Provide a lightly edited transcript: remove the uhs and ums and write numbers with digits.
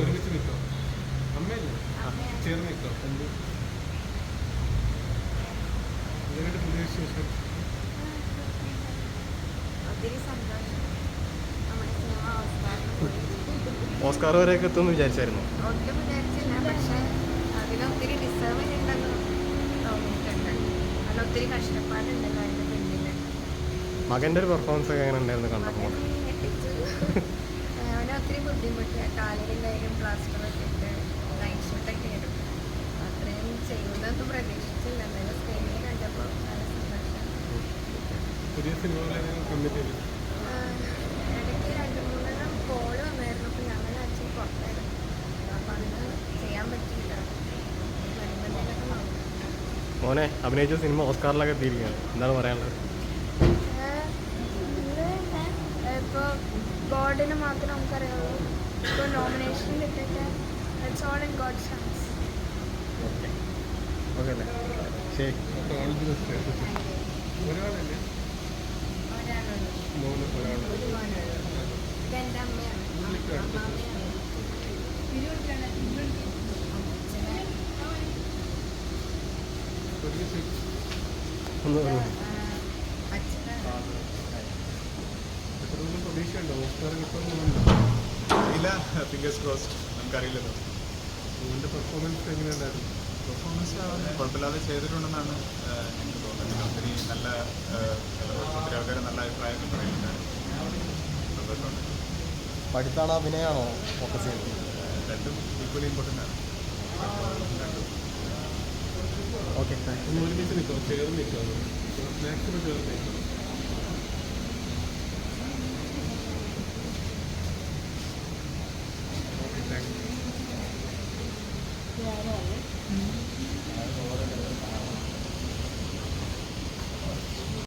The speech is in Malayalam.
ഒരുമിച്ച് നിൽക്കോ? അമ്മയല്ലേ? ചേർന്ന് നിൽക്കോ? ഇതിനായിട്ട് പുതിയ വിശേഷം ഓസ്കാർ വരെയൊക്കെ എത്തുമെന്ന് വിചാരിച്ചായിരുന്നു. ഒട്ടും വിചാരിച്ചില്ല, പക്ഷെ അതിലൊത്തിരി ഡിസേർവ് ഉണ്ടെന്ന് തോന്നിയിട്ടുണ്ട്. അതിലൊത്തിരി കഷ്ടപ്പാടുണ്ടല്ലോ അതിൻ്റെ പിന്നിൽ. മകൻ്റെ ഒരു പെർഫോമൻസ് ഒക്കെ എങ്ങനെ ഉണ്ടായിരുന്നു കണ്ടപ്പോൾ? അവനെ ഒത്തിരി ബുദ്ധിമുട്ട്, കാലിലും കയ്യിലും പ്ലാസ്റ്ററൊക്കെ ഇട്ട് നൈറ്റ് ഷൂട്ടൊക്കെ എടുക്കും. അത്രയും ചെയ്യുന്നതൊന്നും പ്രതീക്ഷിച്ചില്ല. എന്തായാലും സ്ക്രീനിൽ കണ്ടപ്പോൾ നല്ല സന്തോഷം. പുതിയ സിനിമകളെല്ലാം കമ്മിറ്റ് ചെയ്തു. ഇടയ്ക്ക് 2-3 കോള് വന്നായിരുന്നു. അപ്പോൾ ഞങ്ങൾ അച്ഛൻ പുറത്തായിരുന്നു. അപ്പോൾ അന്ന് ചെയ്യാൻ പറ്റിയില്ല. വരുമ്പോഴത്തേക്കൊക്കെ നോക്കും. മോനെ അഭിനയിച്ച സിനിമ ഓസ്കാറിലൊക്കെ എത്തിയിരിക്കുകയാണ്, എന്താണ് പറയാനുള്ളത്? ഇപ്പോൾ ഗോഡിന് മാത്രമേ നമുക്കറിയാവുള്ളൂ. ഇപ്പോൾ നോമിനേഷൻ കിട്ടിയിട്ട് it's all in God's hands. Okay okay അല്ലേ, ശരി. ഒരാളല്ലേ? ഒരാളുള്ളൂ, ഒരാളുള്ളൂ. ഒരു മോനുള്ളൂ. ഇതെൻ്റെ അമ്മയാണ്, അമ്മാമ്മയാണ്. ഒന്ന് അച്ഛനാണ്. എത്രത്തോളം പ്രതീക്ഷയുണ്ടോ ഓസ്കാർ കിട്ടുമെന്നുണ്ടോ? ഇല്ല, ഫിംഗേഴ്സ് ക്രോസ്ഡ്, നമുക്കറിയില്ലല്ലോ. നിങ്ങളുടെ പെർഫോമൻസ് എങ്ങനെയുണ്ടായിരുന്നു? പെർഫോമൻസ് കുഴപ്പമില്ലാതെ ചെയ്തിട്ടുണ്ടെന്നാണ് എനിക്ക് തോന്നുന്നത്. ഒത്തിരി നല്ല ഒത്തിരി ആൾക്കാർ നല്ല അഭിപ്രായങ്ങൾ പറയുന്നുണ്ട്. സന്തോഷമുണ്ട്. പഠിത്താണോ അഭിനയമാണോ ഫോക്കസ് ചെയ്യുന്നത്? രണ്ടും ഈക്വലി ഇമ്പോർട്ടൻ്റ് ആണ്. രണ്ടും ഓക്കെ, താങ്ക് യു. ഒരുമിച്ച് നിൽക്കോ? ചേർന്ന് നിൽക്കോ? മാക്സിമം ചേർന്ന് നിൽക്കോ? Okay, thank you.